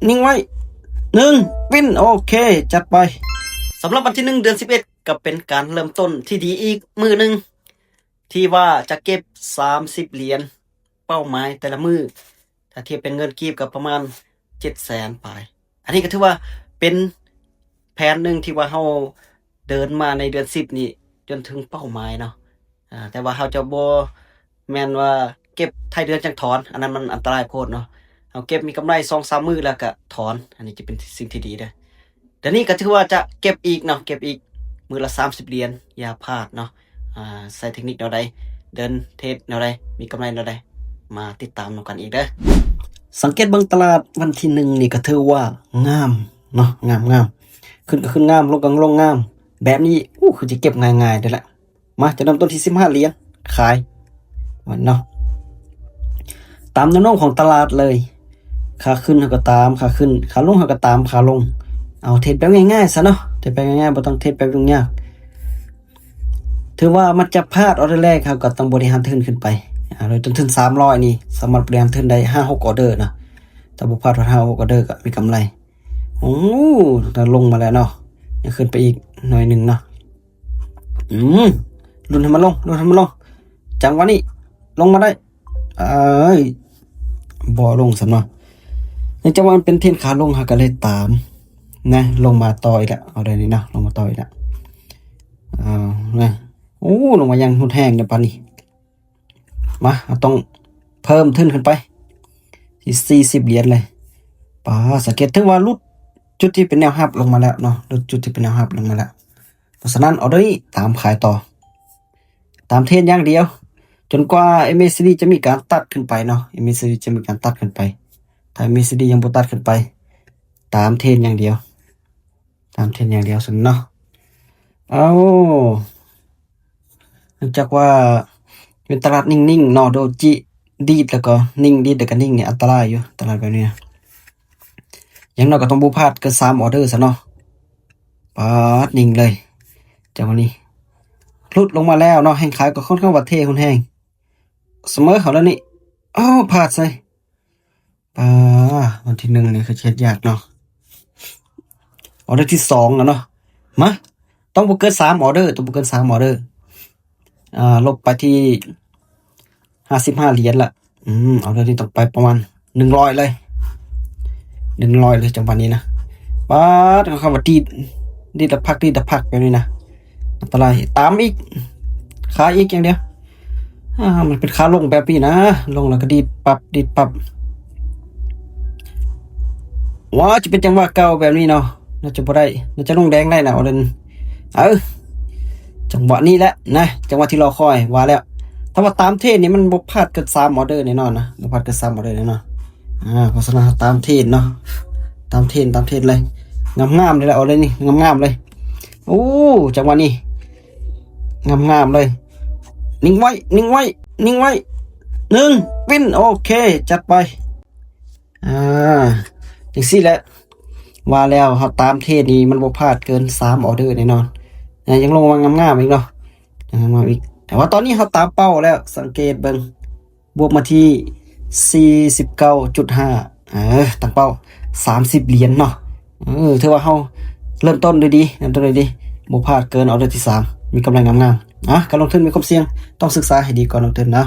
นิ่งไว้1 วินโอเคจัดไปสำหรับวันที่1 เดือน 11ก็เป็นการเริ่มต้นที่ดีอีกมือหนึ่งที่ว่าจะเก็บ30เหรียญเป้าหมายแต่ละมือถ้าเทียบเป็นเงินกีบกับประมาณ700,000 ปลายอันนี้ก็ถือว่าเป็นแผนหนึ่งที่ว่าเราเดินมาในเดือน10นี่จนถึงเป้าหมายเนาะแต่ว่าเราจะบ่แม่นว่าเก็บท้ายเดือนจังถอนอันนั้นมันอันตรายโพดเนาะเอาเก็บมีกำไร 2-3 มื้อแล้วก็ถอนอันนี้จะเป็นสิ่งที่ดีเด้อเดี๋ยวนี้ก็ถือว่าจะเก็บอีกเนาะเก็บอีกมื้อละ30เหรียญอย่าพลาดเนาะใส่เทคนิคแนวใดเดินเทรดแนวใดมีกำไรแนวใดมาติดตามกันอีกเด้อสังเกตเบิ่งตลาดวันที่1นี่ก็ถือว่างามเนาะงามขึ้นก็ขึ้นงามลงก็ลงงามแบบนี้คือจะเก็บง่ายๆได้ละมาจะเริ่มต้นที่15เหรียญขายเนาะตามแนวโน้มของตลาดเลยขาขึ้นเขาก็ตามขาขึ้นขาลงเขาก็ตามขาลงเอาเทรดแบบง่ายๆซะเนาะเทรดแบบง่ายๆบ่ต้องเทรดแบบยุ่งยากถือว่ามันจะพลาดออเดอร์แรกเขาก็ต้องบริหารทุนขึ้นไปโดยจนถึง300นี่สามารถบริหารทุนได้ 5-6 ออเดอร์นะถ้าบ่พลาด5-6 ออเดอร์ก็มีกำไรถ้าลงมาแล้วเนาะยังขึ้นไปอีกหน่อยนึงเนาะลุ้นให้มันลงจังหวะนี้ลงมาได้บ่ลงซะเนาะในจังหวะมันเป็นเทรนขาลงหาก็เลยตามนะลงมาต่ออีกแล้วเอาได้นี่นะลงมาต่ออีกแล้วนะลงมายังหุดแห้งเดี๋ยวปานนี้มาต้องเพิ่มทุนขึ้นไปที่40เหรียญเลยป้าสังเกตถึงว่าลุดจุดที่เป็นแนวรับลงมาแล้วเนาะลุดจุดที่เป็นแนวรับลงมาแล้วเพราะฉะนั้นเอาได้ตามขายต่อตามเทรนอย่างเดียวจนกว่า MACD จะมีการตัดขึ้นไปเนาะ MACD จะมีการตัดขึ้นไปถ้า MACD ยังบ่ตัดขึ้นไปตามเทรนอย่างเดียวสุดเนาะเนื่องจากว่าเป็นตลาดนิ่งๆเนาะโดจิดีดแล้วก็นิ่งดีดแล้วก็นิ่งเนี่ยอันตรายอยู่ตลาดแบบนี้อย่างน้อยก็ต้องบ่พลาดเกิน3ออเดอร์ซะเนาะปาดนิ่งเลยจังหวะนี้หลุดลงมาแล้วเนาะแห่งขายก็ค่อนข้างว่าเท่หุ้นแห้งเสมอเขาแล้วนี่พลาดใส่วันที่1นี่คือเช็ดยากเนาะออเดอร์ที่2แล้วเนาะมาต้องบ่เกิน3ออเดอร์ลบไปที่55เหรียญละเอาเดอร์นี้ต้องไปประมาณ100เลยจังหวะนี้นะป๊าดคำว่าดีดตะพักแบบนี้นะอันตรายตามอีกขาอีกอย่างเดียวมันเป็นขาลงแบบนี้นะลงแล้วก็ดีดปรับว้าจะเป็นจังหวะเก่าแบบนี้เนาะน่าจะบ่ได้น่าจะลงแดงได้นะเอาเดินจังหวะนี้แหละนะจังหวะที่รอคอยว่าแล้วถ้าว่าตามเทรนนี่มันบ่พลาดเกิน3ออเดอร์แน่นอนนะบ่พลาดเกิน3ออเดอร์แน่นอนเพราะฉะนั้นตามเทรนเนาะตามเทรนเลยงามๆเลยแหละเอาเลยนี่งามๆเลยจังหวะนี้งามๆเลยนิ่งไว้1 วินโอเคจัดไปจังซี่แหละว่าแล้วเฮาตามเทรนนี่มันบ่พลาดเกิน3ออเดอร์แน่นอนยังลงมางามๆอีกเนาะงามอีกแต่ว่าตอนนี้เฮาตามเป้าแล้วสังเกตเบิ่งบวกมาที่49.5ตั้งเป้า30เหรียญเนาะถือว่าเฮาเริ่มต้นด้วยดีบ่พลาดเกินออเดอร์ที่3มีกำไรงามๆการลงทุนมีความเสี่ยงต้องศึกษาให้ดีก่อนลงทุนนะ